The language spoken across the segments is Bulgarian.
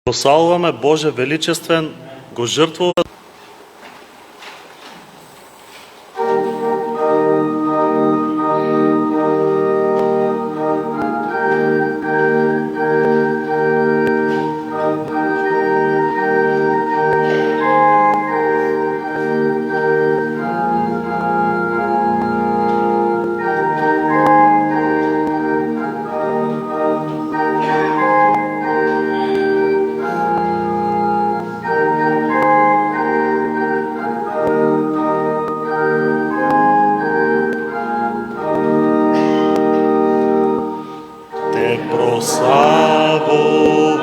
Прославуваме Боже величествен, го жртвува.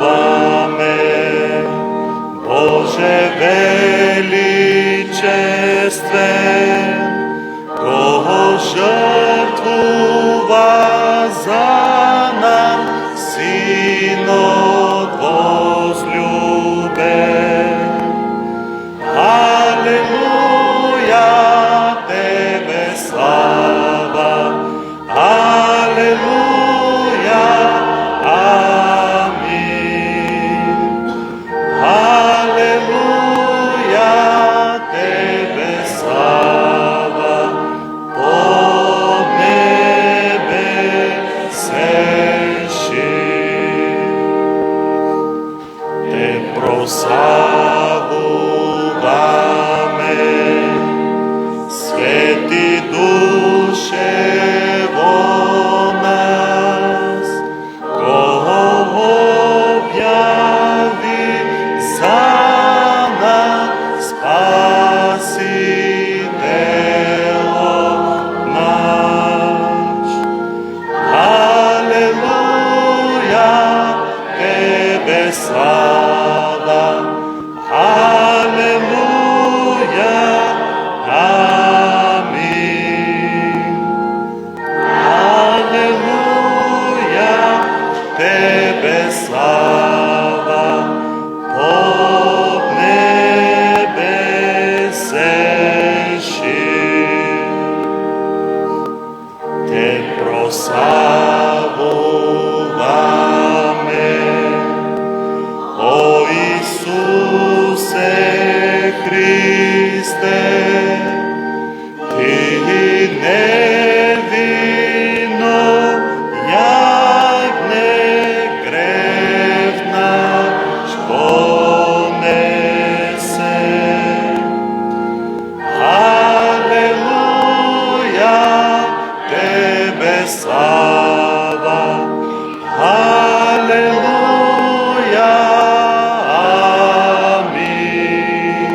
Прославуваме Боже величествен, го жртвува за нас Синот возлюбен. Алелуја, Тебе слава, алелуја, амин. Алелуја, Тебе слава, поднебесеши. Те прославуваме, Свети Душе во нас, го објави за нас Спасителот наш. Алелуја, Тебе слава, алелуја, амин. Алелуја, Тебе слава, поднебесеши. Те прославуваме, о Исусе Христе, Ти невино јагне грев наш понесе. Алелуја, Тебе слава, алелуја, амин.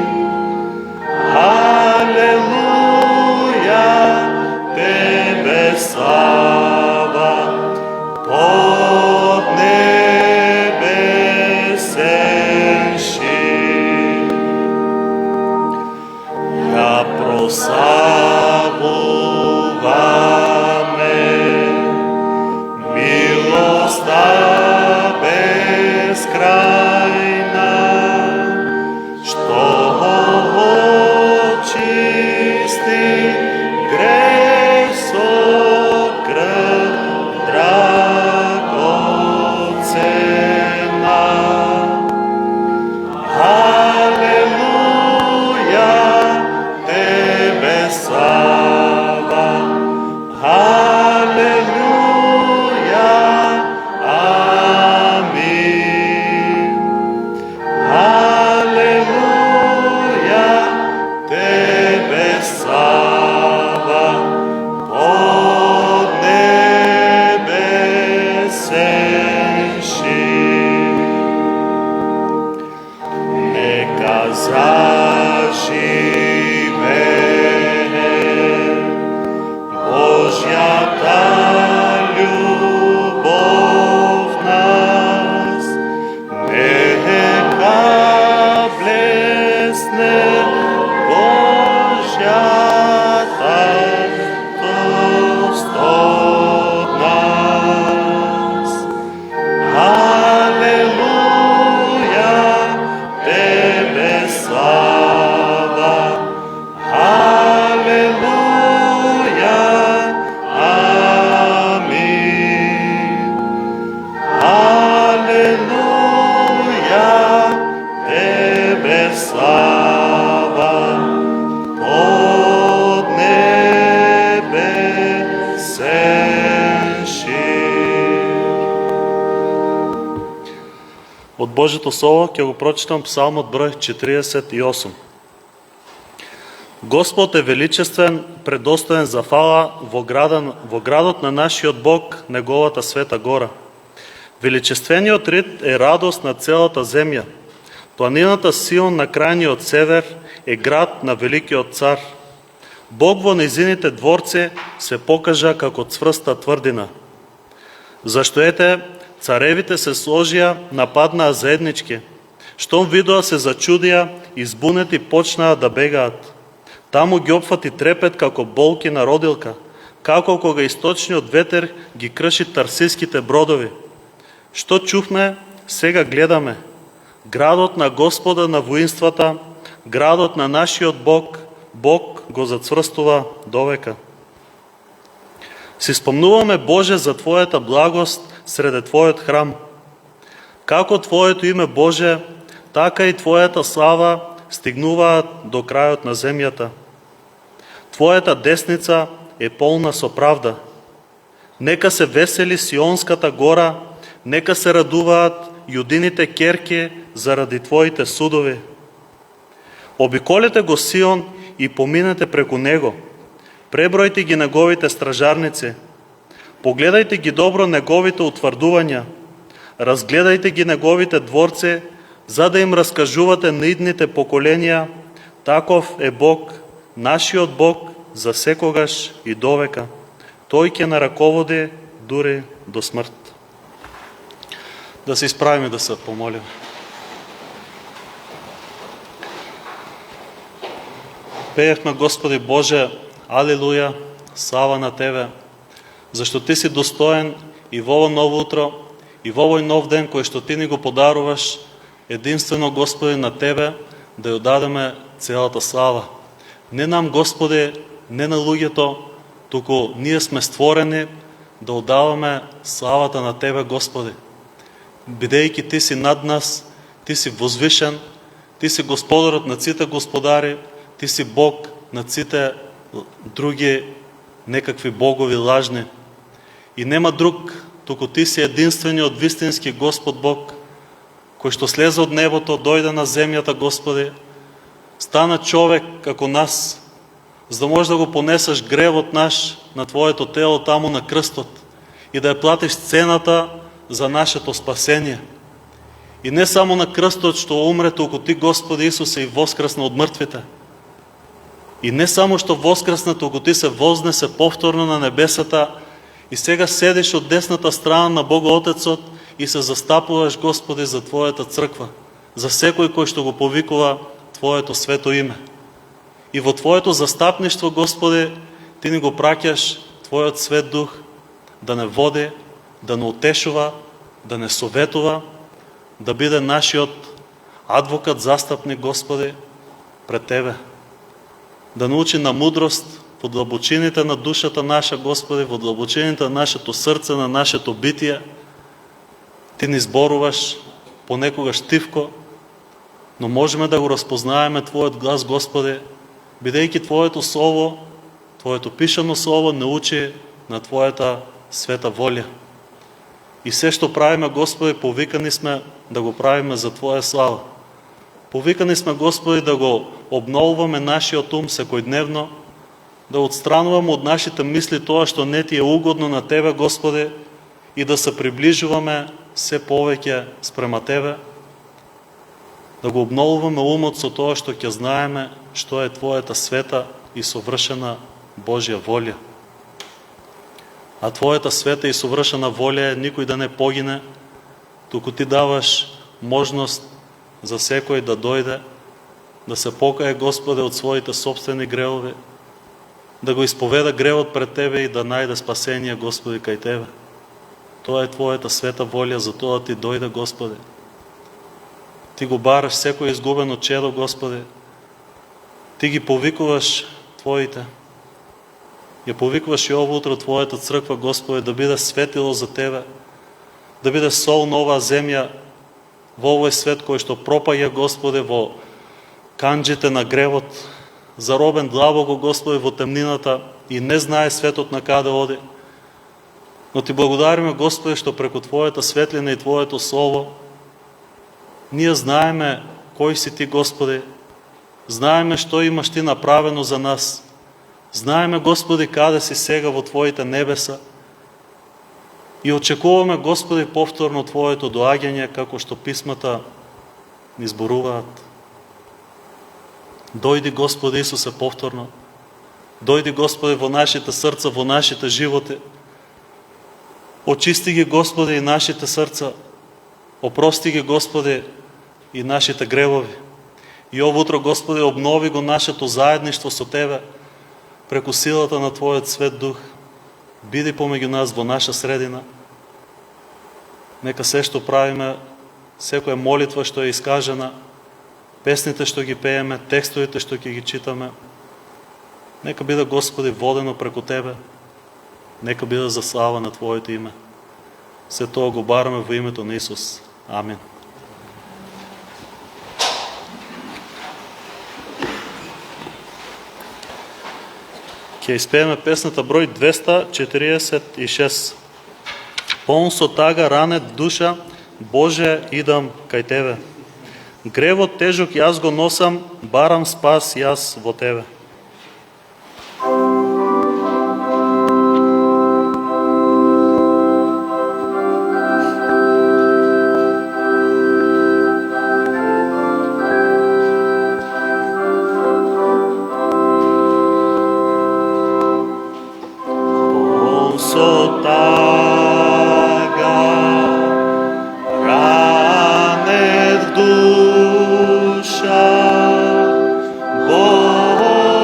От Божието Слово ќе го прочитам Псалмот број 48. Господ е величествен, предостоен за фала во градот на нашиот Бог, неговата света гора. Величествениот рид е радост на целата земја. Планината Сион на крајниот север е град на великиот цар. Бог во незините дворци се покажа како цврста тврдина. Зашто ете, царевите се сложија, нападнаа заеднички. Штом видоа се зачудија, избунети почнаа да бегаат. Таму ги опфати трепет како болки на родилка, како кога источниот ветер ги крши тарсиските бродови. Што чухме, сега гледаме. Градот на Господа на воинствата, градот на нашиот Бог, Бог го зацврстува довека. Си спомнуваме, Боже, за Твојата благост среде Твојот храм. Како Твоето име, Боже, така и Твојата слава стигнуваат до крајот на земјата. Твојата десница е полна со правда. Нека се весели Сионската гора, нека се радуваат јудините керки заради Твоите судови. Обиколете го Сион и поминете преку него. Пребројте ги неговите стражарници. Погледајте ги добро неговите утврдувања. Разгледајте ги неговите дворци, за да им раскажувате на идните поколенија. Таков е Бог, нашиот Бог, за секогаш и довека. Тој ќе нараководи дури до смрт. Да се исправиме, да се помолиме. Пеевме, Господи Боже, алелуја, слава на Тебе, зашто Ти си достоен и во ово ново утро, и во овој нов ден кој што Ти ни го подаруваш, единствено, Господи, на Тебе да ја дадеме целата слава. Не нам, Господи, не на луѓето, туку ние сме створени да отдаваме славата на Тебе, Господи. Бидејќи Ти си над нас, Ти си возвишен, Ти си Господарот на сите господари, Ти си Бог на сите други некакви богови лажни. И нема друг, туку Ти си единствениот вистински Господ Бог, кој што слезе од небото, дојде на земјата, Господи, стана човек како нас, за да можеш да го понесеш гревот наш на Твоето тело таму на крстот и да ја платиш цената за нашето спасение. И не само на крстот што умре, туку Ти, Господи Исусе, и воскресна од мртвите. И не само што воскресна, туку Ти се вознесе повторно на небесата и сега седиш од десната страна на Бога Отецот и се застапуваш, Господи, за Твојата црква, за секој кој што го повикува Твоето свето име. И во Твоето застапништво, Господи, Ти ни го праќаш Твојот свет дух да не води, да не утешува, да не советува, да биде нашиот адвокат, застапник, Господи, пред Тебе. Да научи на мудрост во длабочините на душата наша, Господи, во длабочините на нашето срце, на нашето битие. Ти ни зборуваш понекогаш тивко, но можеме да го разпознаеме Твојот глас, Господи, бидејќи Твоето Слово, Твоето пишано Слово не учи на Твојата света волја. И се што правиме, Господи, повикани сме да го правиме за Твоја слава. Повикани сме, Господи, да го обновуваме нашиот ум секојдневно, да отстрануваме од нашите мисли тоа што не Ти е угодно на Тебе, Господи, и да се приближуваме се повеќе спрема Тебе, да го обновуваме умот со тоа што ќе знаеме што е Твојата света и совршена Божја волја. А Твојата света и совршена волја е никој да не погине, туку Ти даваш можност за секој да дојде, да се покае, Господе, од своите собствени гревови, да го исповеда гревот пред Тебе и да најде спасение, Господи, кај Тебе. Тоа е Твојата света волја, за тоа Ти дојде, Господи. Ти го бараш секој изгубено чедо, Господи. Ти ги повикуваш Твоите. Ја повикуваш и ово утро Твојата црква, Господи, да биде светило за Тебе, да биде сол на оваа земја, во овој свет кој што пропаѓа, Господи, во канџите на гревот, заробен длабоко, Господи, во темнината и не знае светот на каде оди. Но Ти благодариме, Господи, што преку Твојата светлина и Твоето Слово Ние знаеме кој си Ти, Господи, знаеме што имаш Ти направено за нас, знаеме, Господи, каде си сега во Твоите небеса и очекуваме, Господи, повторно Твоето доаѓање, како што писмата ни зборуваат. Дојди, Господи Исусе, повторно. Дојди, Господи, во нашите срца, во нашите животи. Очисти ги, Господи, и нашите срца. Опрости ги, Господи, и нашите гревови. И ово утро, Господи, обнови го нашето заедништво со Тебе, преку силата на Твојот Свет Дух. Биди помеѓу нас во наша средина. Нека се што правиме, секоја молитва што е искажена, песните што ги пееме, текстовите што ќе ги читаме, нека биде, Господи, водено преку Тебе, нека биде за слава на Твоето име. Се тоа го бараме во името на Исус. Амин. Ќе испееме песната број 246. Полн со тага ранет душа, Боже, идам кај Тебе. Гревот тежок јас го носам, барам спас јас во Тебе. Душа, Боже,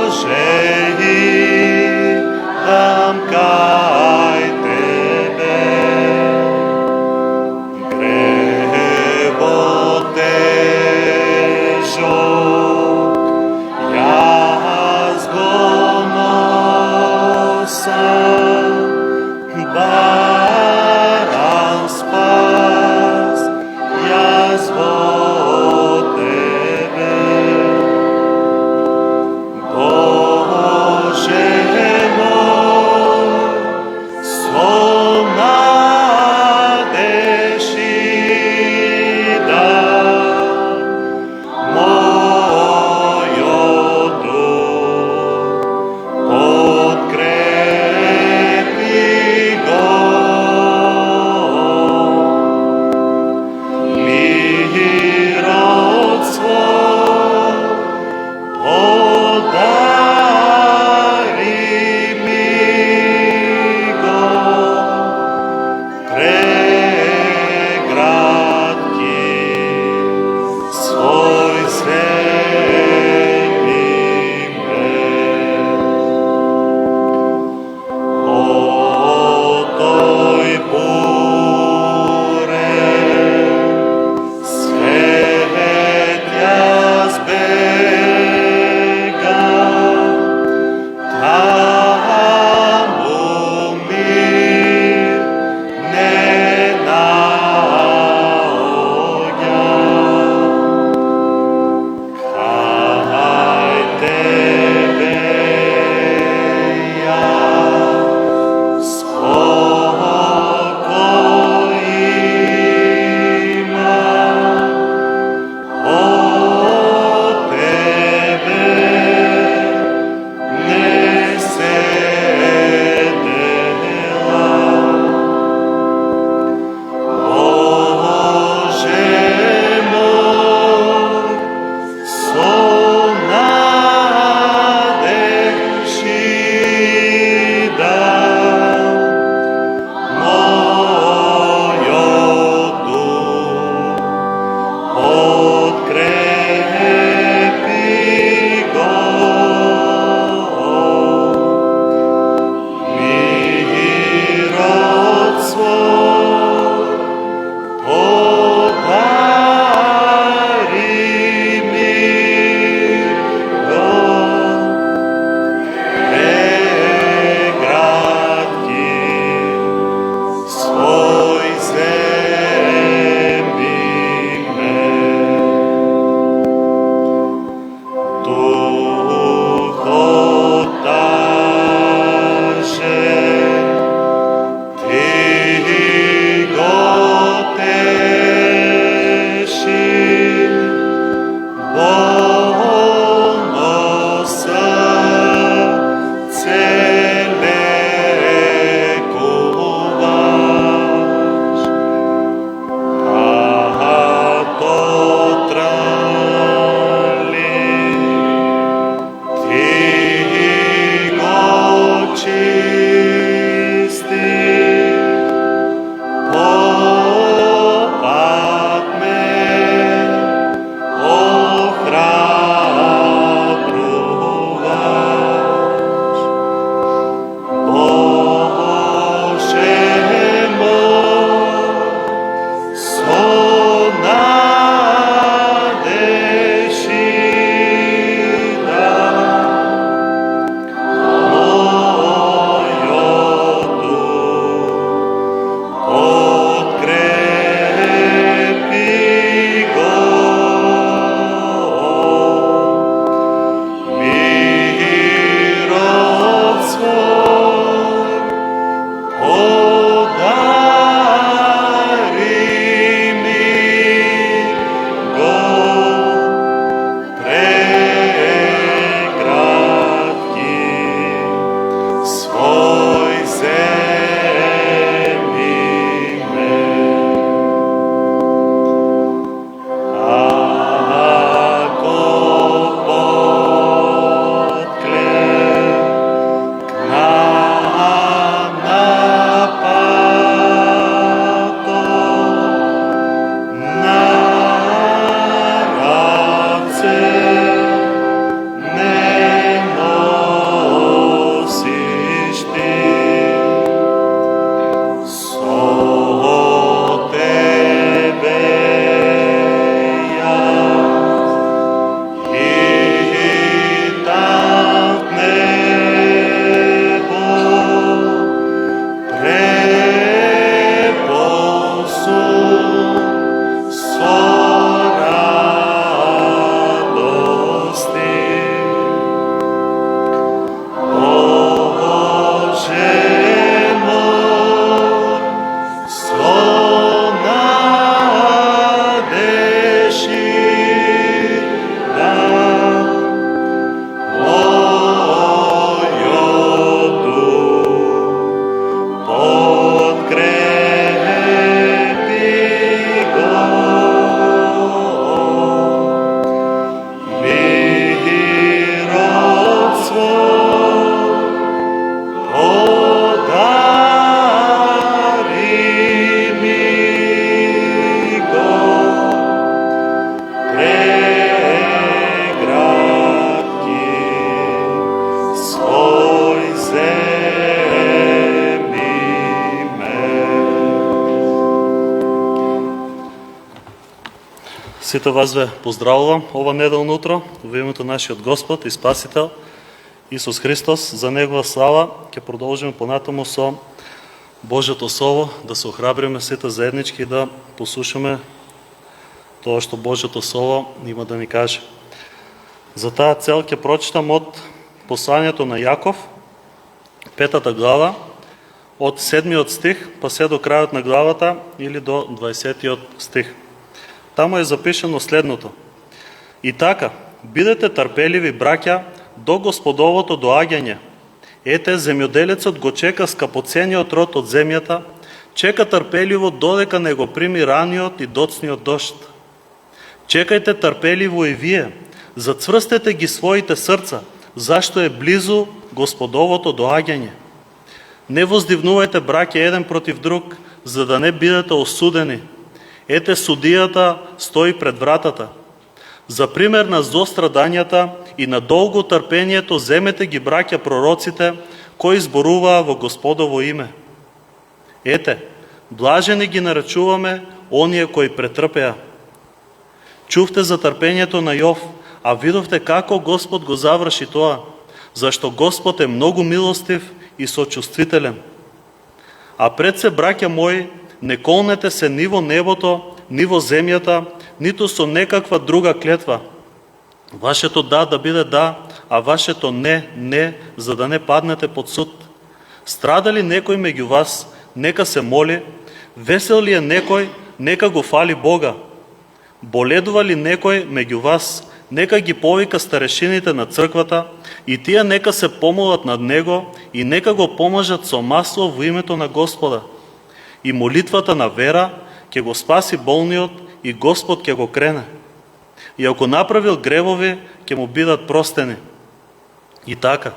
Сите вас ве поздравувам ова неделно утро во името нашиот Господ и Спасител Исус Христос. За Негова слава ќе продолжиме понатаму со Божјото Слово, да се охрабриме сите заеднички и да послушаме тоа што Божјото Слово има да ни каже. За таа цел ќе прочитам од посланието на Јаков, 5 глава, од 7 стих па се до крајот на главата или до 20 стих. Таму е запишено следното: И така, бидете трпеливи, браќа, до Господовото доаѓање. Ете, земјоделецот го чека скапоцениот род од земјата, чека трпеливо додека не го прими раниот и доцниот дожд. Чекајте трпеливо и вие, зацврстете ги своите срца, зашто е близу Господовото доаѓање. Не воздивнувајте, браќа, еден против друг, за да не бидете осудени. Ете, судијата стои пред вратата. За пример на зострадањата и на долго трпението земете ги, браќа, пророците, кои зборуваа во Господово име. Ете, блажени ги наречуваме оние кои претрпеа. Чувте за трпението на Јов, а видовте како Господ го заврши тоа, зашто Господ е многу милостив и сочувствителен. А пред се, браќа мои, не колнете се ни во небото, ни во земјата, ниту со некаква друга клетва. Вашето да биде да, а вашето не, за да не паднете под суд. Страда ли некој меѓу вас, нека се моли, весел ли е некој, нека го фали Бога. Боледува ли некој меѓу вас, нека ги повика старешините на црквата, и тие нека се помолат над него, и нека го помажат со масло во името на Господа. И молитвата на вера ќе го спаси болниот, и Господ ќе го крене. И ако направил гревови, ќе му бидат простени. И така,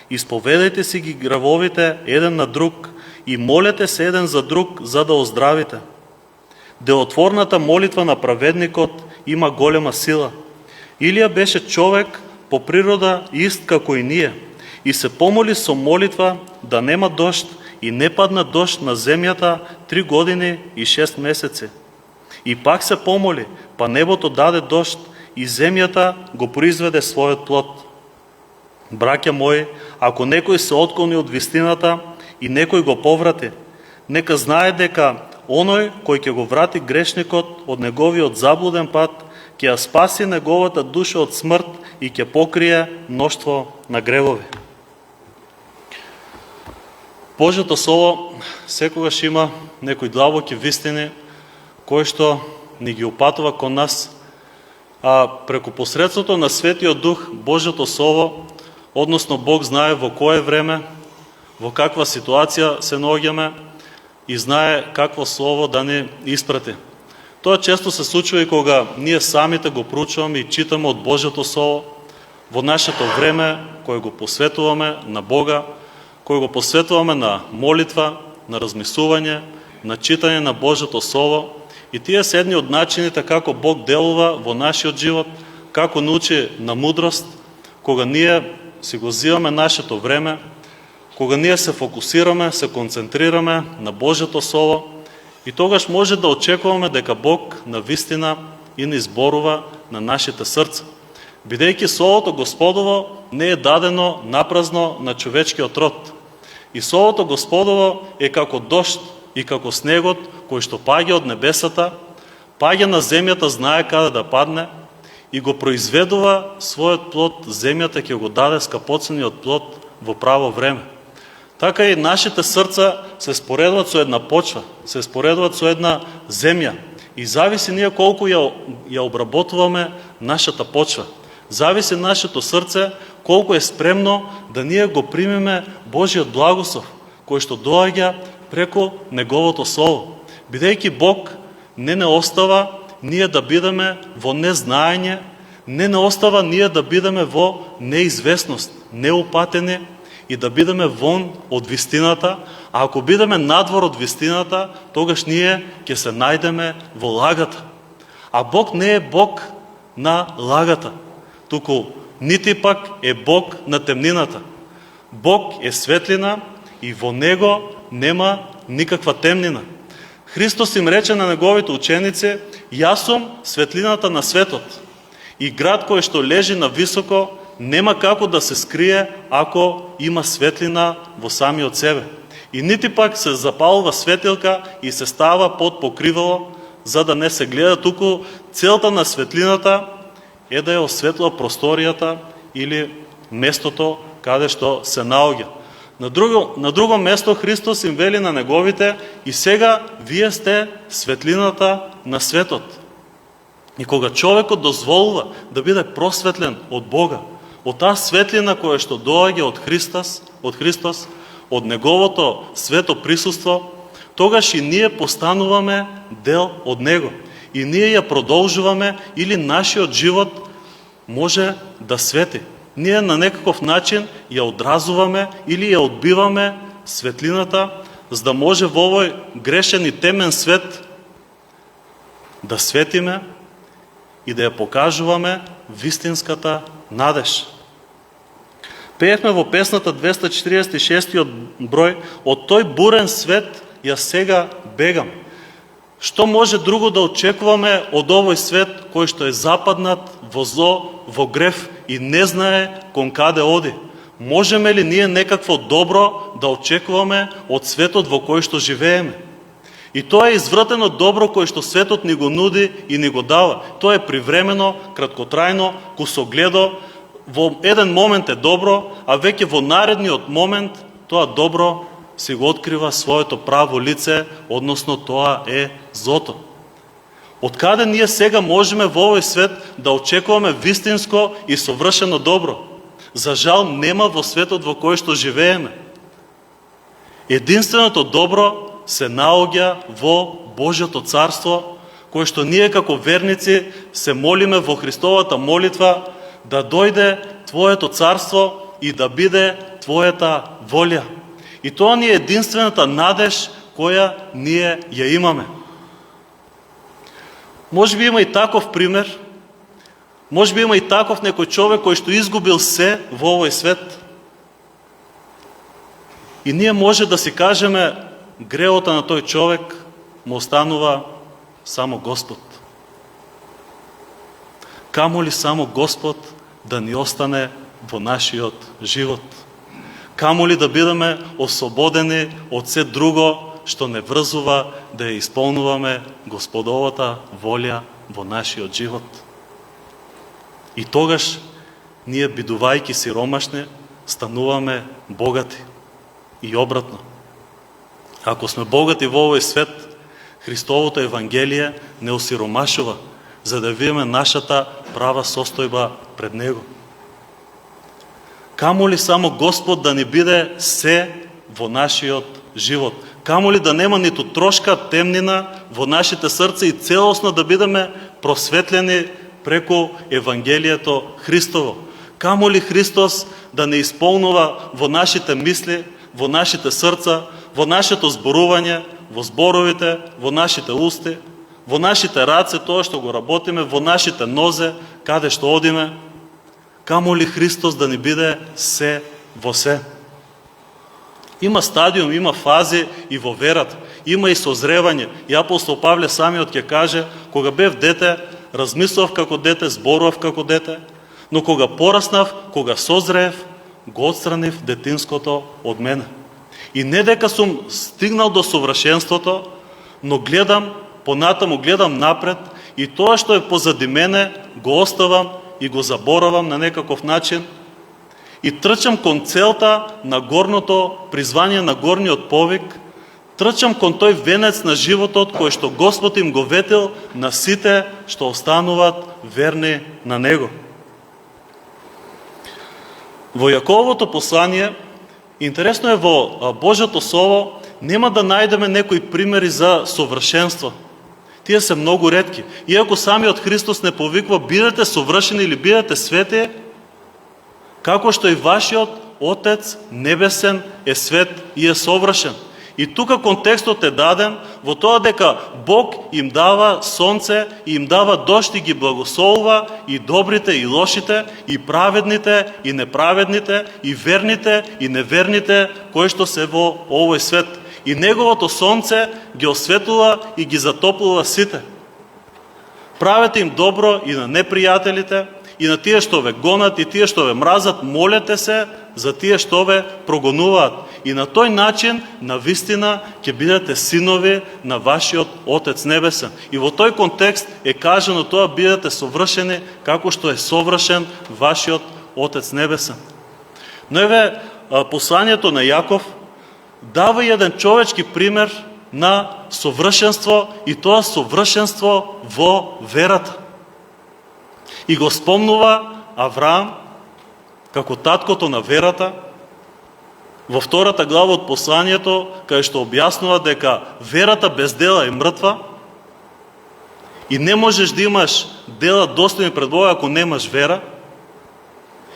исповедајте си ги гревовите еден на друг и молете се еден за друг, за да оздравите. Делотворната молитва на праведникот има голема сила. Илија беше човек по природа ист како и ние, и се помоли со молитва да нема дожд, и не падна дожд на земјата 3 години и 6 месеци. И пак се помоли, па небото даде дожд, и земјата го произведе својот плод. Браќа мои, ако некој се отклони од вистината и некој го поврати, нека знае дека оној кој ќе го врати грешникот од неговиот заблуден пат, ќе ја спаси неговата душа од смрт и ќе покрие мноштво на гревови. Божјото Слово секогаш има некои длабоки вистини кои што ни ги упатува кон нас, а преку посредството на Светиот Дух, Божјото Слово, односно Бог знае во кое време, во каква ситуација се наоѓаме и знае какво Слово да ни испрати. Тоа често се случува и кога ние самите го проучуваме и читаме од Божјото Слово во нашето време кое го посветуваме на Бога, кое го посветуваме на молитва, на размислување, на читање на Божјото Слово. И тие се едни од начините како Бог делува во нашиот живот, како научи на мудрост, кога ние си го зиваме нашето време, кога ние се фокусираме, се концентрираме на Божјото Слово, и тогаш може да очекуваме дека Бог на вистина и ни зборува на нашите срца. Бидејќи Словото Господово не е дадено напразно на човечкиот род. И Словото Господово е како дожд и како снегот кој што паѓа од небесата, паѓа на земјата, знае каде да падне и го произведува својот плод, земјата ќе го даде скапоцениот плод во право време. Така и нашите срца се споредуват со една почва, се споредуват со една земја и зависи ние колку ја обработуваме нашата почва. Зависи нашето срце колку е спремно да ние го примеме Божиот благослов, кој што доаѓа преку Неговото Слово. Бидејќи Бог не остава ние да бидеме во незнаење, не остава ние да бидеме во неизвестност, неупатени и да бидеме вон од вистината, а ако бидеме надвор од вистината, тогаш ние ќе се најдеме во лагата. А Бог не е Бог на лагата, туку нити пак е Бог на темнината. Бог е светлина и во Него нема никаква темнина. Христос им рече на неговите ученици: "Јас сум светлината на светот. И град кој што лежи на високо нема како да се скрие ако има светлина во самиот себе. И нити пак се запалува светилка и се става под покривало, за да не се гледа, туку целта на светлината е да ја осветла просторијата или местото каде што се наоѓа." На друго место Христос им вели на неговите: "И сега вие сте светлината на светот." И кога човекот дозволува да биде просветлен од Бога, од таа светлина која што доаѓа од Христос, од неговото свето присуство, тогаш и ние постануваме дел од него. И ние ја продолжуваме или нашиот живот може да свети. Ние на некаков начин ја одразуваме или ја одбиваме светлината, за да може во овој грешен и темен свет да светиме и да ја покажуваме вистинската надеж. Пеевме во песната 246 број: "Од тој бурен свет ја сега бегам." Што може друго да очекуваме од овој свет кој што е западнат во зло, во грев и не знае кон каде оди? Можеме ли ние некакво добро да очекуваме од светот во кој што живееме? И тоа е извртено добро кој што светот ни го нуди и ни го дава. Тоа е привремено, краткотрајно, кусогледо, во еден момент е добро, а веќе во наредниот момент тоа добро си го открива своето право лице, односно тоа е злото. Од каде ние сега можеме во овој свет да очекуваме вистинско и совршено добро? За жал нема во светот во кој што живееме. Единственото добро се наоѓа во Божјото царство, кое што ние како верници се молиме во Христовата молитва: "Да дојде Твоето царство и да биде Твојата волја." И тоа ни е единствената надеж која ние ја имаме. Може би има и таков пример, може би има и таков некој човек кој што изгубил се во овој свет. И ние може да си кажеме: греota на тој човек му останува само Господ. Камо ли само Господ да ни остане во нашиот живот? Камо ли да бидеме ослободени од се друго што не врзува да ја исполнуваме Господовата волја во нашиот живот? И тогаш ние, бидувајќи сиромашни, стануваме богати. И обратно. Ако сме богати во овој свет, Христовото Евангелие не осиромашува, за да видиме нашата права состојба пред Него. Камо ли само Господ да ни биде се во нашиот живот? Камо ли да нема ниту трошка темнина во нашите срца и целосно да бидеме просветлени преку Евангелието Христово? Камо ли Христос да не исполнува во нашите мисли, во нашите срца, во нашето зборување, во зборовите, во нашите усти, во нашите раце, тоа што го работиме, во нашите нозе, каде што одиме? Камо ли Христос да ни биде се во се? Има стадиум, има фази и во верата, има и созревање. И апостол Павле самиот ќе каже: кога бев дете, размислував како дете, зборував како дете, но кога пораснав, кога созреев, го отстранив детинското од мене. И не дека сум стигнал до совршенството, но понатаму гледам напред и тоа што е позади мене го оставам и го заборавам на некаков начин и трчам кон целта на горното призвание, на горниот повик, трчам кон тој венец на животот кој што Господ им го ветил на сите што остануваат верни на Него. Во Јаковото послание, интересно е, во Божјото Слово нема да најдеме некои примери за совршенство. Тие се многу ретки. Иако самиот Христос не повиква: бидете совршени или бидете свети, како што и вашиот Отец небесен е свет и е совршен. И тука контекстот е даден во тоа дека Бог им дава сонце и им дава дожд и ги благословува и добрите и лошите, и праведните и неправедните, и верните и неверните кои што се во овој свет. и неговото сонце ги осветлува и ги затоплува сите. Правете им добро и на непријателите, и на тие што ве гонат, и тие што ве мразат, молете се за тие што ве прогонуваат. И на тој начин, на вистина, ќе бидете синови на вашиот Отец Небесен. И во тој контекст е кажано тоа: бидете совршени, како што е совршен вашиот Отец Небесен. Но еве, посланието на Јаков дава еден човечки пример на совршенство, и тоа совршенство во верата. И го спомнува Авраам како таткото на верата во втората глава од посланието, каде што објаснува дека верата без дела е мртва и не можеш да имаш дела достојни пред Бога ако немаш вера.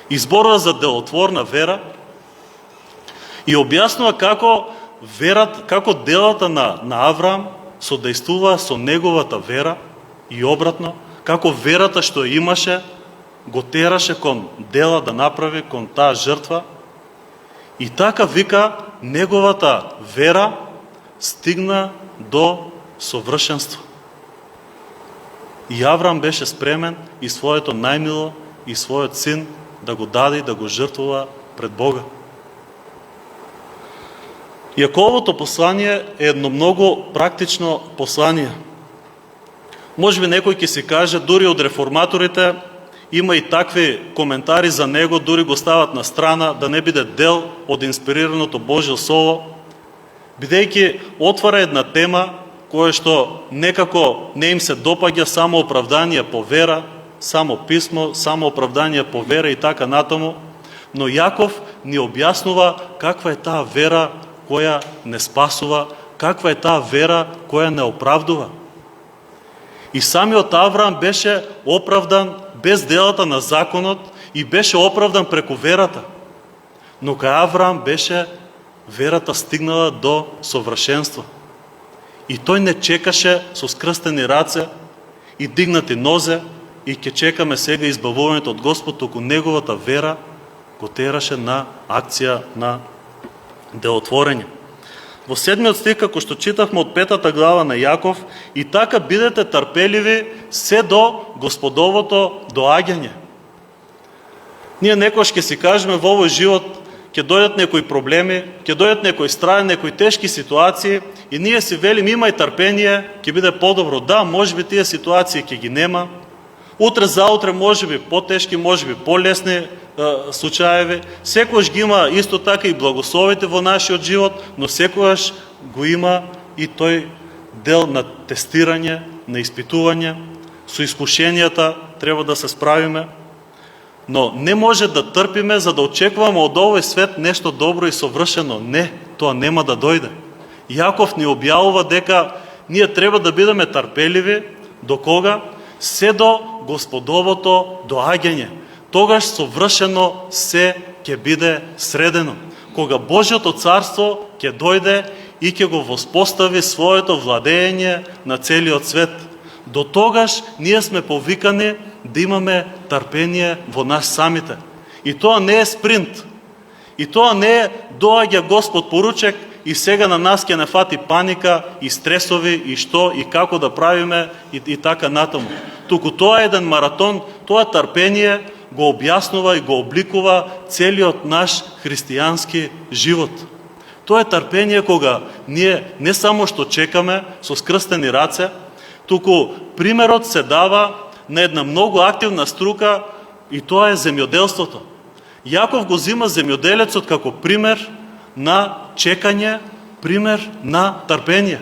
Изборува за делотворна вера и објаснува како делата на Авраам содействува со неговата вера и обратно, како верата што имаше го тераше кон дела да направи, кон таа жртва. И така вика, неговата вера стигна до совршенство. И Авраам беше спремен и своето најмило и својот син да го даде и да го жртвува пред Бога. Јаковото послание е едно многу практично послание. Може би некој ќе си каже, дури од реформаторите има и такви коментари за него, дури го стават на страна да не биде дел од инспирираното Божјо Слово, бидејќи отвара една тема која што некако не им се допаѓа, само оправдание по вера, само писмо, само оправдание по вера и така натаму, но Јаков ни објаснува каква е таа вера која не спасува, каква е таа вера која не оправдува. И самиот Авраам беше оправдан без делата на законот и беше оправдан преку верата. Но кај Авраам беше верата стигнала до совршенство. И тој не чекаше со скрстени раце и дигнати нозе и ќе чекаме сега избавувањето од Господ, туку неговата вера го тераше на акција на делотворење. Во 7 стих, како што читавме од 5 глава на Јаков, и така бидете трпеливи се до Господовото доаѓање. Ние некојаш ќе си кажеме во овој живот ќе дојдат некои проблеми, ќе дојдат некои страни, некои тешки ситуации и ние си велим имај трпение, ќе биде подобро. Да, можеби тие ситуации ќе ги нема. Утре заутре можеби потешки, можеби полесни случаеви. Секојаш ги има исто така и благословите во нашиот живот, но секојаш го има и тој дел на тестирање, на испитување. Со искушенијата треба да се справиме. Но не може да трпиме за да очекуваме од овој свет нешто добро и совршено. Не, тоа нема да дојде. Јаков ни објавува дека ние треба да бидеме трпеливи до кога? Се до Господовото доаѓање. Тогаш совршено се ќе биде средено. Кога Божјото царство ќе дојде и ќе го воспостави своето владење на целиот свет. До тогаш ние сме повикани да имаме трпение во нас самите. И тоа не е спринт. И тоа не е доаѓа Господ поручек и сега на нас ќе не фати паника и стресови и што и како да правиме и така натаму. Туку тоа е еден маратон, тоа трпение го објаснува и го обликува целиот наш христијански живот. Тоа е трпение кога ние не само што чекаме со скрстени раце, туку примерот се дава на една многу активна струка и тоа е земјоделството. Јаков го зима земјоделецот како пример на чекање, пример на трпение.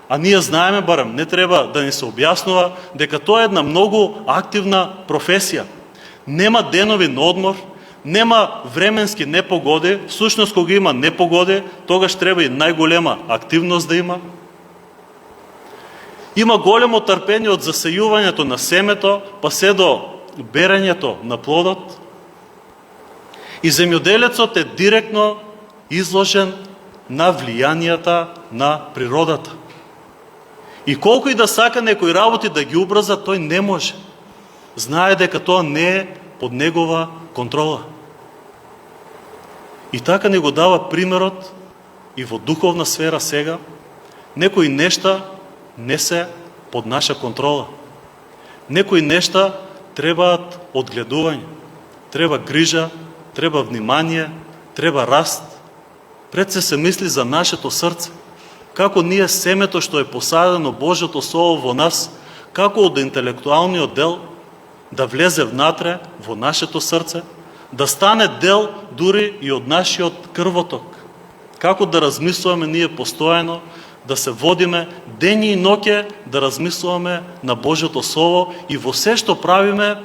А ние знаеме, барем, не треба да ни се објаснува дека тоа е една многу активна професија. Нема денови на одмор, нема временски непогоди, всушност кога има непогоди, тогаш треба и најголема активност да има. Има големо трпение од засејувањето на семето, па се до берењето на плодот. И земјоделецот е директно изложен на влијанијата на природата. И колку и да сака некои работи да ги убрза, тој не може. Знае дека тоа не е под негова контрола. И така ни го дава примерот и во духовна сфера сега, некои нешта не се под наша контрола. Некои нешта требаат одгледување, треба грижа, треба внимание, треба раст. Пред се мисли за нашето срце. Како ние семето што е посадено Божјото Слово во нас, како од интелектуалниот дел да влезе внатре во нашето срце, да стане дел дури и од нашиот крвоток. Како да размислуваме ние постојано, да се водиме дењи и ноќе, да размислуваме на Божјото Слово и во се што правиме,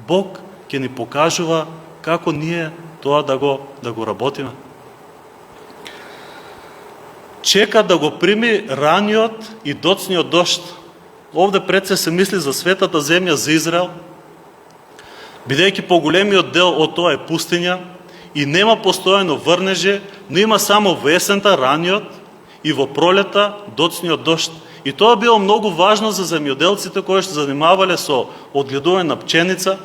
Бог ќе ни покажува како ние тоа да го работиме. Чека да го прими раниот и доцниот дожд. Овде пред се мисли за светата земја, за Израел, бидејќи поголемиот дел од тоа е пустиња и нема постојано врнежи, но има само во есента раниот и во пролета доцниот дожд. И тоа било многу важно за земјоделците кои што занимавале со одгледување на пченица.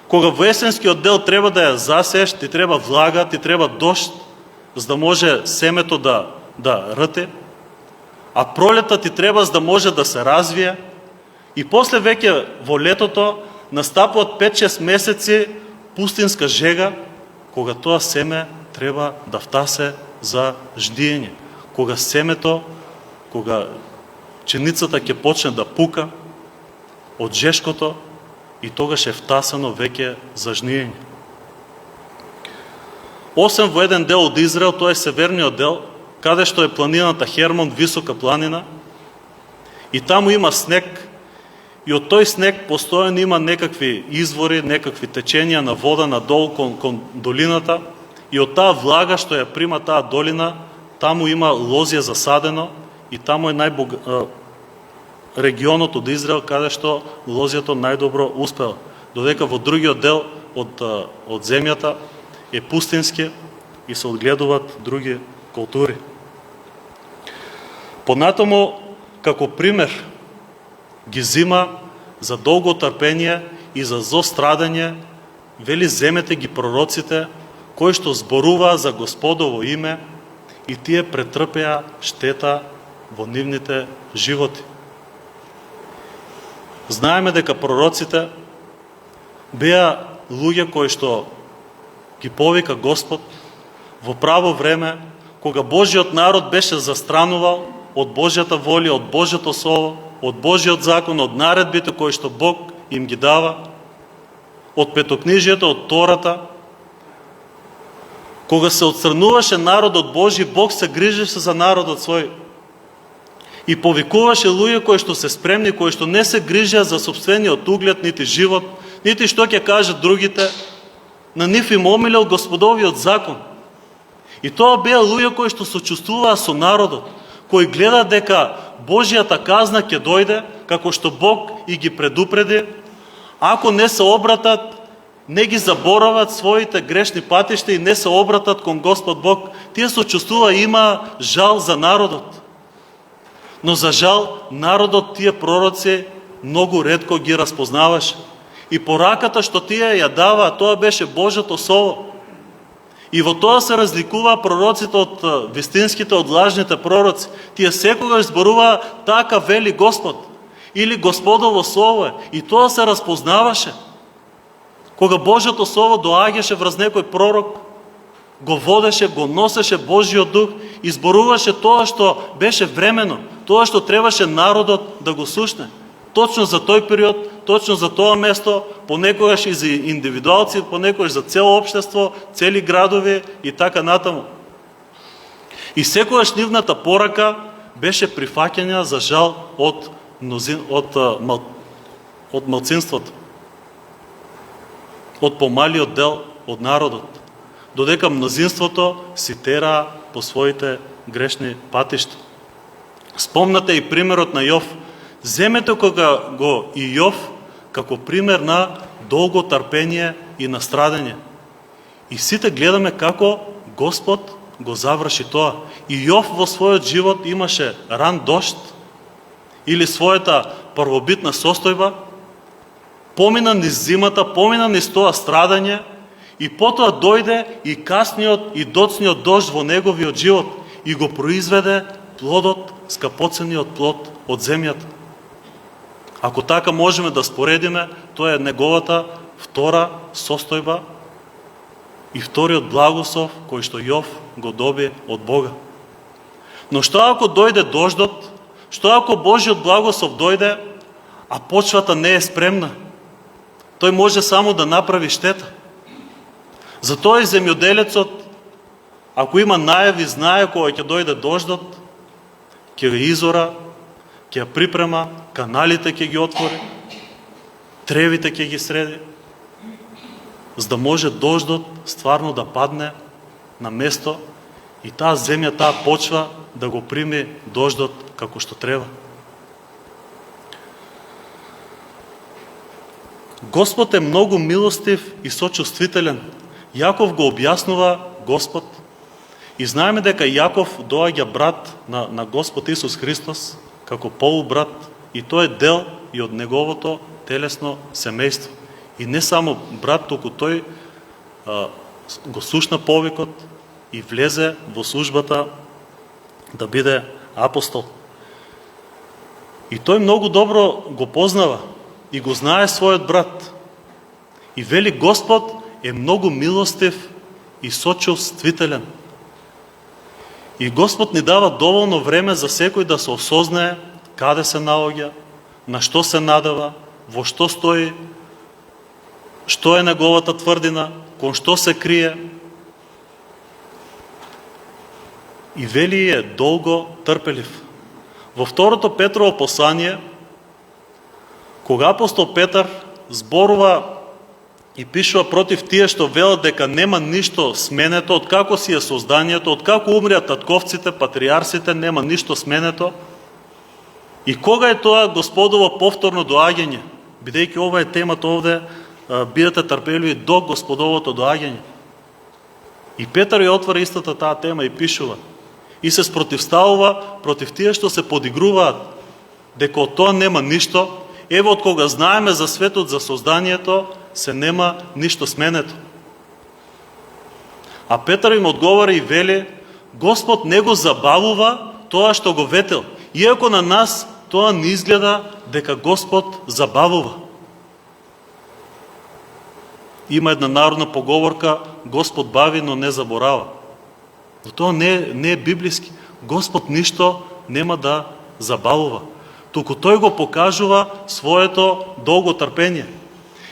Кога во есенскиот дел треба да ја засееш, ти треба влага, ти треба дожд, за да може семето да рте, а пролета ти треба за да може да се развие, и после веќе во летото настапуваат 5-6 месеци пустинска жега, кога тоа семе треба да втасе за ждиење. Кога семето, кога пченицата ќе почне да пука од жешкото, и тогаш е втасано веќе за жниење. Осем во еден дел од Израел, тоа е северниот дел, каде што е планината Хермон, висока планина, и таму има снег, и од тој снег постојано има некакви извори, некакви течења на вода надолу кон долината, и од таа влага што ја прима таа долина, таму има лозје засадено, и таму е регионот од Израел каде што лозјето најдобро успела. Додека во другиот дел од земјата е пустински и се одгледуваат други култури. Понатаму, како пример, ги зима за долго трпение и за зло страдање, вели земете ги пророците, кои што зборуваа за Господово име, и тие претрпеа штета во нивните животи. Знаеме дека пророците беа луѓе кои што ги повика Господ во право време, кога Божиот народ беше застранувал од Божјата волја, од Божјото Слово, од Божиот закон, од наредбите кои што Бог им ги дава, од петокнижието, од Тората. Кога се отстрануваше народот Божи, Бог се грижеше за народот свој и повикуваше луѓе кои што се спремни, кои што не се грижеа за сопствениот углед, нити живот, нити што ќе кажат другите. На нив им омилел Господовиот закон. И тоа беа луѓе кои што сочувствуваа со народот, кои гледаат дека Божјата казна ќе дојде, како што Бог и ги предупреди, ако не се обратат, не ги заборават своите грешни патишта и не се обратат кон Господ Бог, тие сочувствува, има жал за народот. Но за жал, народот тие пророци многу ретко ги разпознаваше. И пораката што тие ја дава, тоа беше Божјото Слово. И во тоа се разликува пророците од вистинските, од лажните пророци. Тие секогаш зборуваа така вели Господ или Господово Слово е. И тоа се разпознаваше. Кога Божјото Слово доаѓаше врз некој пророк, го водеше, го носеше Божјиот дух и зборуваше тоа што беше времено, тоа што требаше народот да го слушне. Точно за тој период, точно за тоа место, понекогаш и за индивидуалци, понекогаш за цело општество, цели градови и така натаму. И секогаш нивната порака беше прифаќања за жал од малцинството, од помалиот дел од народот, додека мнозинството си тераа по своите грешни патишта. Спомнате и примерот на Јов. Земете кога го и Јов како пример на долго трпение и на страдање. И сите гледаме како Господ го заврши тоа. И Јов во својот живот имаше ран дожд или својата првобитна состојба, помина низ зимата, помина низ тоа страдање и потоа дојде и касниот и доцниот дожд во неговиот живот. и го произведе плодот, скапоцениот плод од земјата. Ако така можеме да споредиме, тоа е неговата втора состојба и вториот благослов кој што Јов го доби од Бога. Но што ако дојде дождот, што ако Божиот благослов дојде, а почвата не е спремна? Тој може само да направи штета. Затоа и земјоделецот, ако има најави, знае кога ќе дојде дождот, ќе го изора, ќе ја припрема, каналите ќе ги отвори, тревите ќе ги среди, за да може дождот стварно да падне на место и таа земја, таа почва да го прими дождот како што треба. Господ е многу милостив и сочувствителен. Јаков го објаснува Господ. И знаеме дека Јаков доаѓа брат на Господ Исус Христос, како полубрат, и тој е дел и од неговото телесно семејство. И не само брат, туку тој го слушна повикот и влезе во службата да биде апостол. И тој многу добро го познава и го знае својот брат. И вели Господ е многу милостив и сочувствителен. И Господ ни дава доволно време за секој да се осознае каде се наоѓа, на што се надава, во што стои, што е неговата тврдина, кон што се крие. И вели е долго трпелив. Во второто Петрово послание, кога апостол Петар зборува и пишува против тие што велат дека нема ништо сменето, од како си е созданието, од како умреа татковците, патриарсите, нема ништо сменето. И кога е тоа Господово повторно доаѓање? Бидејќи ова е темата овде, бидете трпеливи до Господовото доаѓање. И Петар ја отвара истата таа тема и пишува. И се спротивставува против тие што се подигруваат дека од тоа нема ништо. Ево од кога знаеме за светот, за созданието, се нема ништо сменето. А Петар им одговара и вели, Господ не го забавува тоа што го ветел. Иако на нас тоа не изгледа дека Господ забавува. Има една народна поговорка, Господ бави, но не заборава. Но тоа не е библиски. Господ ништо нема да забавува. Туку тој го покажува своето долго трпение.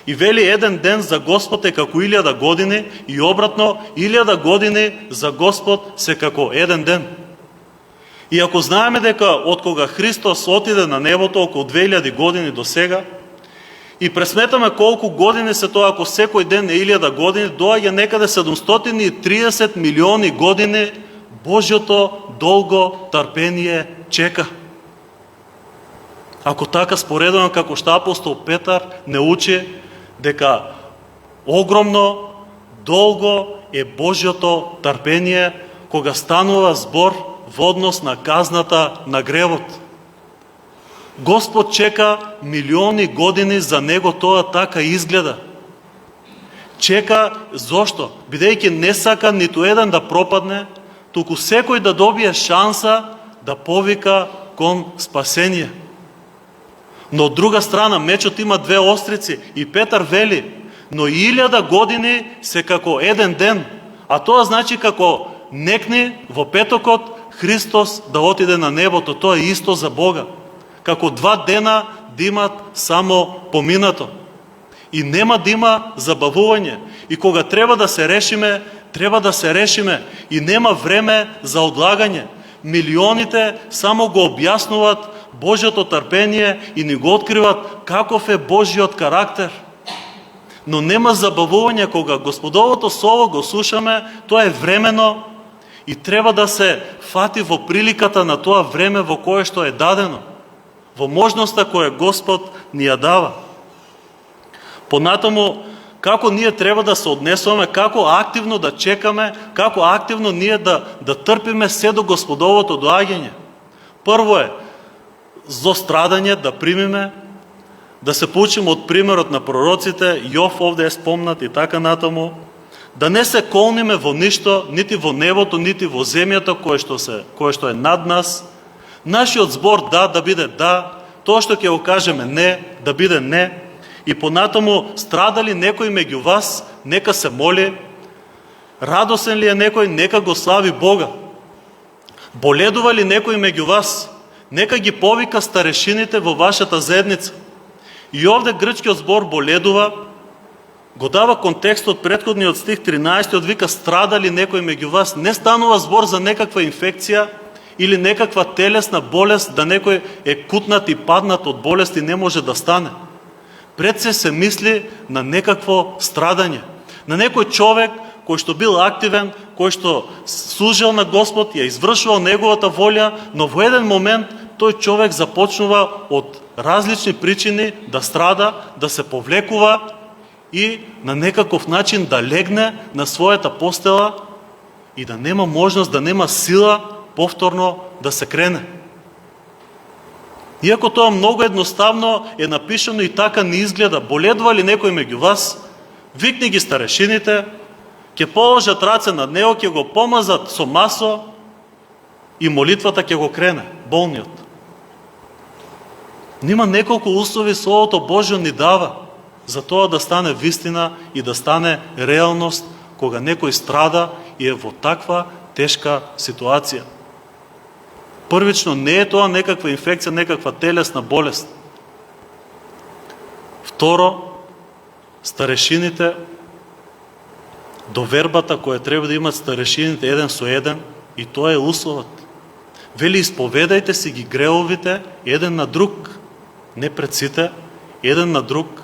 И вели еден ден за Господ е како 1000 години и обратно 1000 години за Господ се како еден ден. И ако знаеме дека од кога Христос отиде на небото околу 2000 години до сега, и пресметаме колку години се тоа, ако секој ден е 1000 години, доаѓа некаде 730 милиони години Божјото долго трпение чека. Ако така споредуваме како што апостол Петар не учи дека огромно, долго е Божјото трпение кога станува збор во однос на казната на гревот. Господ чека милиони години за него, тоа така изгледа. Чека зошто? Бидејќи не сака ниту еден да пропадне, туку секој да добие шанса да повика кон спасение. Но од друга страна, мечот има две острици и Петар вели, но 1000 години се како еден ден, а тоа значи како некни во петокот Христос да отиде на небото, тоа е исто за Бога. Како 2 дена да имат само поминато. И нема да има забавување. И кога треба да се решиме, треба да се решиме. И нема време за одлагање. Милионите само го објаснуваат Божјото трпение и ни го откриват каков е Божјиот карактер. Но нема забавување кога Господовото слово го слушаме, тоа е времено и треба да се фати во приликата на тоа време во кое што е дадено, во можноста која Господ ни ја дава. Понатаму, како ние треба да се однесуваме, како активно да чекаме, како активно ние да трпиме се до Господовото доаѓање. Прво е зо страдање да примиме, да се поучиме од примерот на пророците, Јов овде е спомнат и така натаму, да не се колниме во ништо, нити во небото, нити во земјата кое што е над нас. Нашиот збор да биде да, тоа што ќе го кажеме не, да биде не. И понатаму, страдали некој меѓу вас, нека се моли. Радосен ли е некој, нека го слави Бога. Боледува ли некој меѓу вас, нека ги повика старешините во вашата заедница. И овде грчкиот збор боледува го дава контекстот претходниот стих 13, вика страдали некој меѓу вас. Не станува збор за некаква инфекција или некаква телесна болест, да некој е кутнат и паднат од болест и не може да стане. Пред се мисли на некакво страдање, на некој човек кој што бил активен, кој што служил на Господ, ја извршувал неговата волја, но во еден момент тој човек започнува од различни причини да страда, да се повлекува и на некаков начин да легне на својата постела и да нема можност, да нема сила повторно да се крене. Иако тоа многу едноставно е напишано и така не изгледа. Боледува ли некој меѓу вас, викни ги старешините, ќе положат раце над него, ќе го помазат со масо и молитвата ќе го крене, болниот. Нима неколку услови Словото Божјо ни дава за тоа да стане вистина и да стане реалност кога некој страда и е во таква тешка ситуација. Првично, не е тоа некаква инфекција, некаква телесна болест. Второ, старешините, довербата која треба да имат старешините еден со еден, и тоа е условот. Вели, исповедајте си ги греовите еден на друг, не пред сите, еден на друг.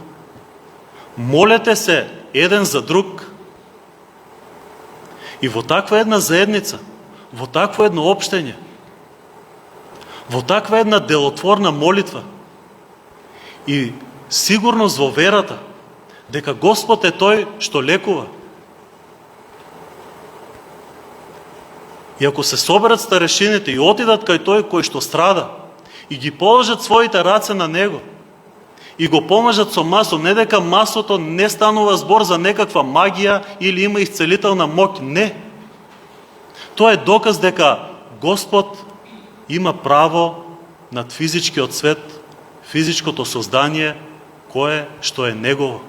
Молете се еден за друг. И во таква една заедница, во такво едно општење, во таква една делотворна молитва и сигурност во верата, дека Господ е тој што лекува. И ако се соберат старешините и отидат кај тој кој што страда и ги положат своите раце на него и го помажат со масо, не дека масото не станува збор за некаква магија или има исцелителна моќ, не. Тоа е доказ дека Господ има право над физичкиот свет, физичкото создание, кое што е негово.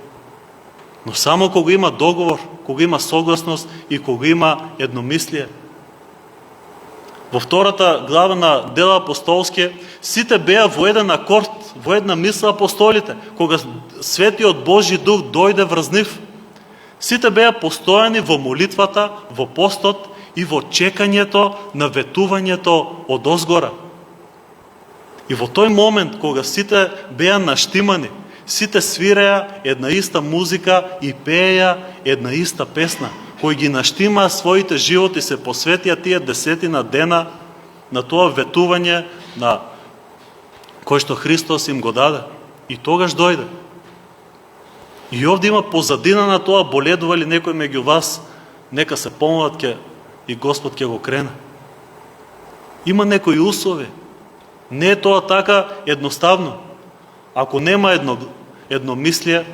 Но само кога има договор, кога има согласност и кога има едномислие. Во втората глава на Дела апостолски, сите беа во еден акорд, во една мисла апостолите, кога Светиот Божи Дух дојде врз нив. Сите беа постојани во молитвата, во постот и во чекањето на ветувањето од озгора. И во тој момент, кога сите беа наштимани, сите свиреа една иста музика и пееја една иста песна, кои ги наштимаа своите животи, се посветија тие 10 дена на тоа ветување на кој што Христос им го даде. И тогаш дојде. И овде има позадина на тоа, боледува ли некој меѓу вас, нека се помолат ке и Господ ќе го крене. Има некои услови. Не е тоа така едноставно. Ако нема едномислие,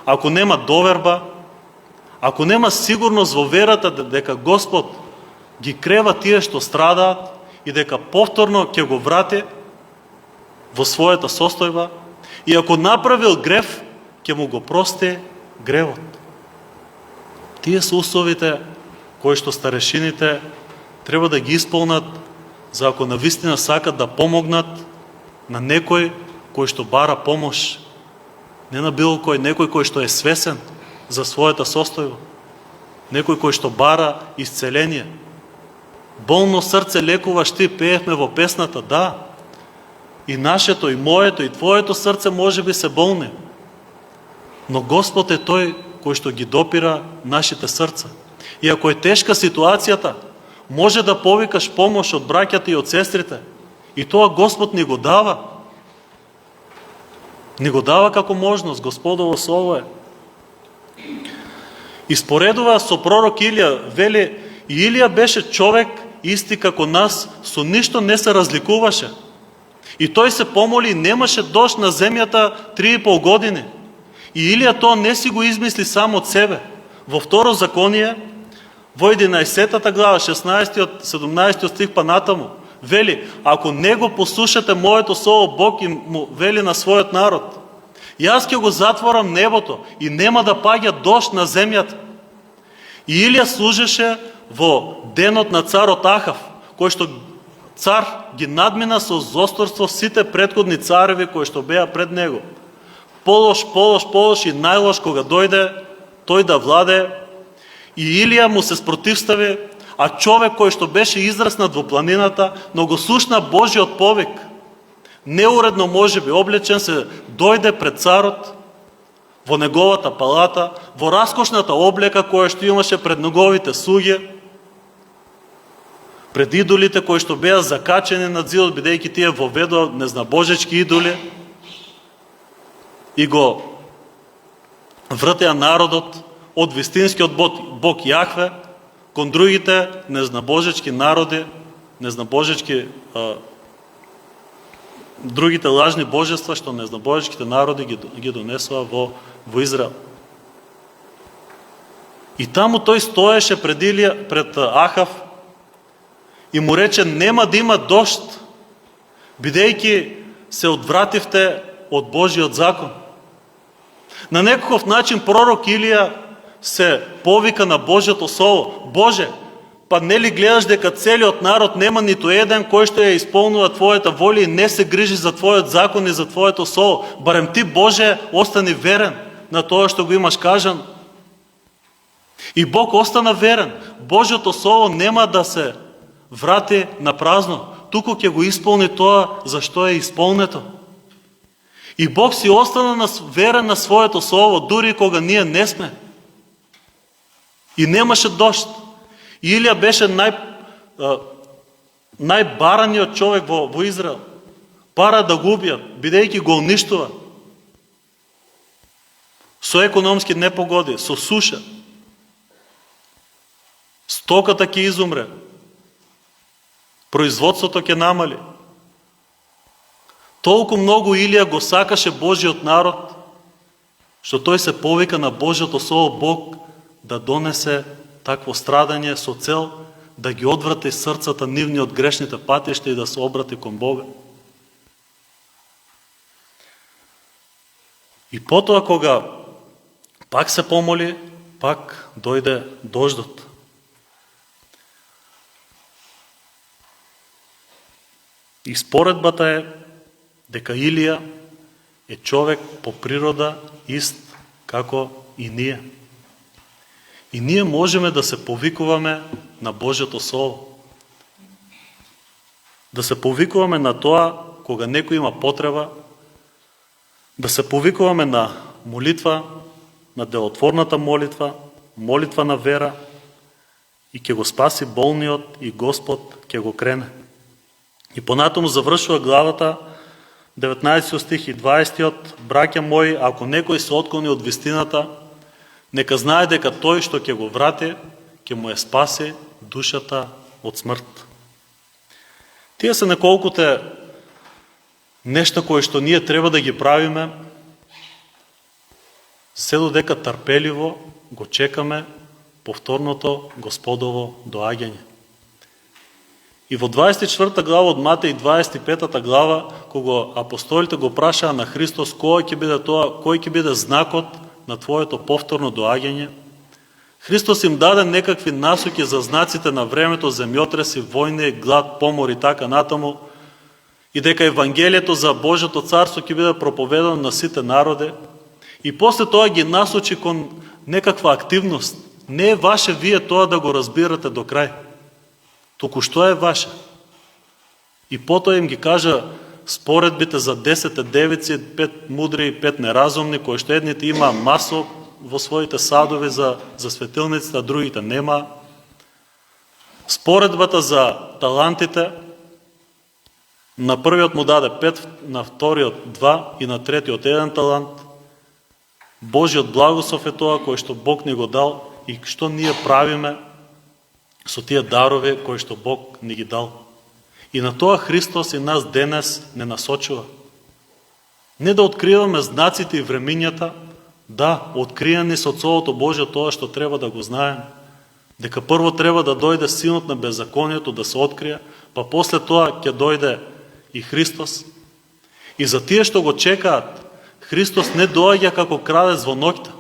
ако нема доверба, ако нема сигурност во верата дека Господ ги крева тие што страдаат и дека повторно ќе го врати во својата состојба, и ако направил грев, ќе му го прости гревот. Тие се условите кои што старешините треба да ги исполнат, за ако навистина сакат да помогнат на некој кој што бара помош. Не на било кој, некој кој што е свесен за својата состојба. Некој кој што бара исцеление. Болно срце лекуваш ти, пеевме во песната, да. И нашето, и моето, и твоето срце може би се болни. Но Господ е тој кој што ги допира нашите срца. И ако е тешка ситуацијата, може да повикаш помош од браќата и од сестрите. И тоа Господ ни го дава. Ни го дава како можност, Господово слово е. Испоредува со пророк Илија, вели, и Илија беше човек исти како нас, со ништо не се разликуваше. И тој се помоли и немаше дожд на земјата 3,5 години. И Илија тоа не си го измисли само од себе. Во второ законие, во 11 глава, 16-17 стих па натаму, вели, ако не го послушате моето слово, Бог им му вели на својот народ, јас ќе го затворам небото и нема да паѓа дожд на земјата. И Илија служеше во денот на царот Ахав, кој што цар ги надмина со зосторство сите претходни цареви кои што беа пред него. Полош и најлош кога дојде тој да владее, и Илија му се спротивстави, а човек кој што беше израснат во планината, но го слушна Божиот повик, неуредно можеби облечен се дојде пред царот во неговата палата, во раскошната облека која што имаше пред неговите слуги, пред идолите кои што беа закачени над зидот, бидејќи тие воведоа незнабожечки идоли, и го вртеа народот од вистинскиот Бог Јахве кон другите незнабожечки народи, другите лажни божества што незнабожечките народи ги донесоа во Израел. И таму тој стоеше пред Ахав и му рече: нема да има дожд, бидејќи се одвративте од Божиот закон. На некаков начин пророк Илија се повика на Божјото слово: Боже, па нели гледаш дека целиот народ нема ниту еден кој што ја исполнува Твојата воля и не се грижи за Твојот закон и за Твоето слово? Барем Ти, Боже, остани верен на тоа што го имаш кажано. И Бог остана верен. Божјото слово нема да се врати на празно, туку ќе го исполни тоа за што е исполнето. И Бог си остана верен на своето слово, дури кога ние не сме. И немаше дожд. Илија беше најбараниот човек во Израел. Бара да го убијат, бидејќи го уништува. Со економски непогоди, со суша. Стоката ќе изумре. Производството ќе намали. Толку многу Илија го сакаше Божиот народ, што тој се повика на Божиото слово Бог да донесе такво страдање со цел да ги одврати срцата нивни од грешните патишта и да се обрати кон Бога. И потоа кога пак се помоли, пак дојде дождот. И споредбата е дека Илија е човек по природа ист како и ние. И ние можеме да се повикуваме на Божјото слово. Да се повикуваме на тоа кога некој има потреба, да се повикуваме на молитва, на делотворната молитва, молитва на вера, и ќе го спаси болниот и Господ ќе го крене. И понатаму завршува главата 19 стих и 20: браќа мои, ако некој се отклони од вистината, нека знае дека тој што ќе го врати, ќе му ја спаси душата од смрт. Тие се неколкуте нешта кои што ние треба да ги правиме, се додека трпеливо го чекаме повторното Господово доаѓање. И во 24 глава од Матеј, 25 глава, кога апостолите го прашаа на Христос кој ќе биде знакот на Твоето повторно доаѓање, Христос им даде некакви насоки за знаците на времето, земјотреси, војни, глад, помор и така натаму, и дека Евангелието за Божјото царство ќе биде проповедано на сите народи. И после тоа ги насочи кон некаква активност. Не е ваше вие тоа да го разбирате до крај, туку што е ваше. И потоа им ги кажа споредбите за 10 девици, 5 мудри и 5 неразумни, кои што едните има масо во своите садови за светилниците, а другите нема. Споредбата за талантите, на првиот му даде 5, на вториот 2 и на третиот 1 талант. Божиот благослов е тоа кој што Бог ни го дал и што ние правиме со тие дарови кои што Бог ни ги дал. И на тоа Христос и нас денес не насочува. Не да откриваме знаците и времињата, Да, откриени со Словото Божие тоа што треба да го знаем, дека прво треба да дојде синот на беззаконието да се открие, па после тоа ќе дојде и Христос. И за тие што го чекаат, Христос не доаѓа како крадец во ноќта.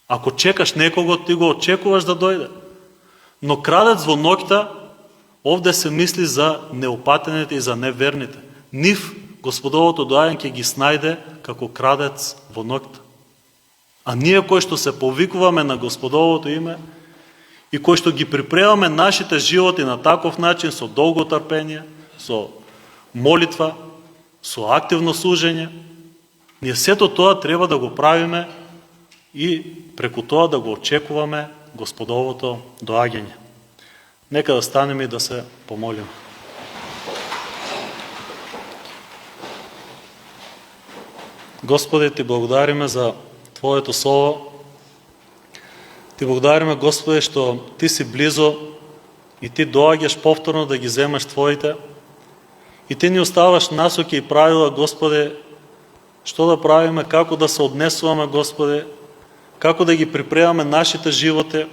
Ако чекаш некого, ти го очекуваш да дојде. Но крадец во ноќта, овде се мисли за неопатените и за неверните. Нив Господовото доаѓање ќе ги снајде како крадец во ноќта. А ние кои што се повикуваме на Господовото име и кои што ги припремаме нашите животи на таков начин, со долго трпение, со молитва, со активно служење, ние сето тоа треба да го правиме и преку тоа да го очекуваме Господовото доаѓање. Нека да станеме и да се помолиме. Господи, Ти благодариме за Твоето Слово. Ти благодариме, Господи, што Ти си близо и Ти доаѓаш повторно да ги земаш Твоите. И Ти ни оставаш насоки и правила, Господи, што да правиме, како да се однесуваме, Господи, како да ги припремаме нашите животи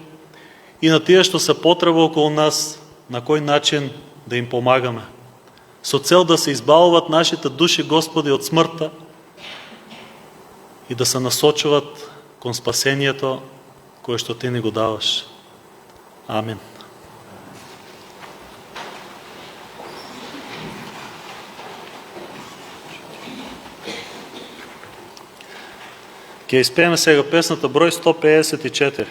и на тие што се потреба околу нас, на кој начин да им помагаме. Со цел да се избавуват нашите души, Господи, од смртта и да се насочуват кон спасението кое што Ти ни го даваш. Амин. Ќе испееме сега песната број 154.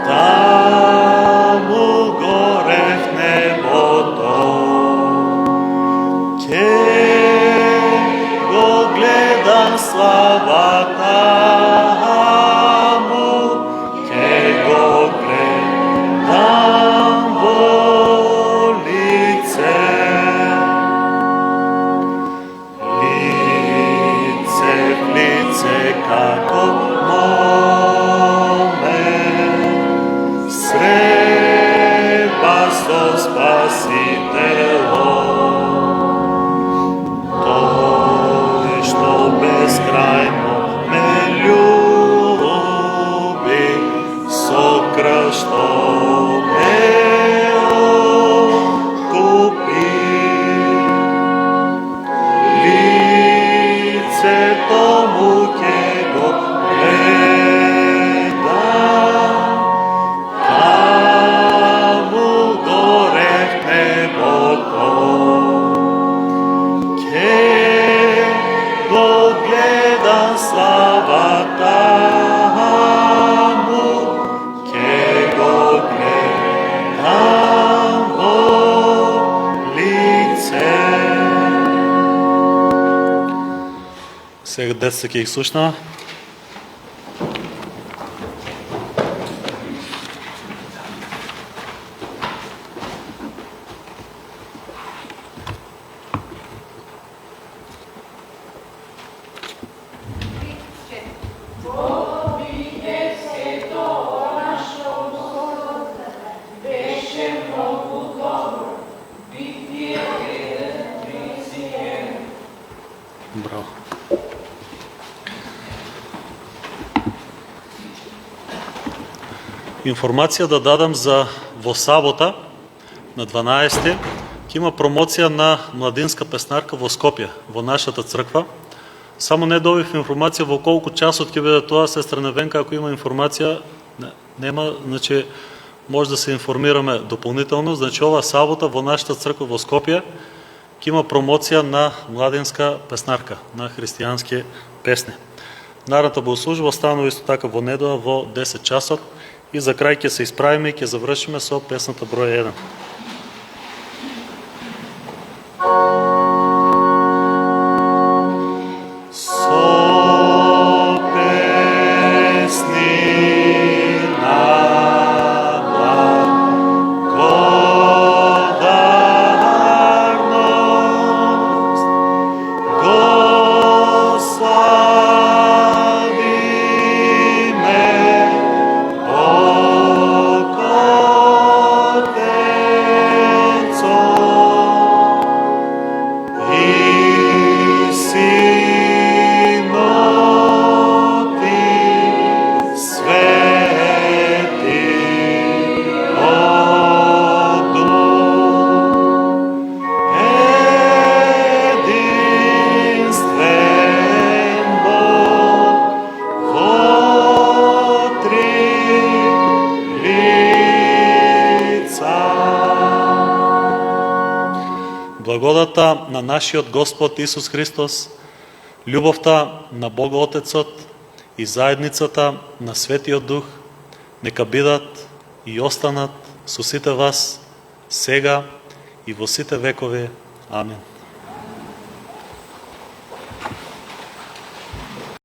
Таму горе в небото. Сега децата ќе ги слушнаа. Браво. Информација да дадам за во сабота на 12 ќе има промоција на младинска песнарка во Скопје, во нашата црква. Само не добив информација во колку часот ќе биде тоа, сестра Невенка, ако има информација, нема, значи може да се информираме дополнително. Значи ова сабота во нашата црква во Скопје ќе има промоција на младинска песнарка, на христијански песни. Наредната богослужба станува исто така во недела во 10 часот и за крај ќе се исправиме и ќе завршиме со песната број 1. Благодата на нашиот Господ Исус Христос, љубовта на Бога Отецот и заедницата на Светиот Дух нека бидат и останат со сите вас сега и во сите векови. Амин.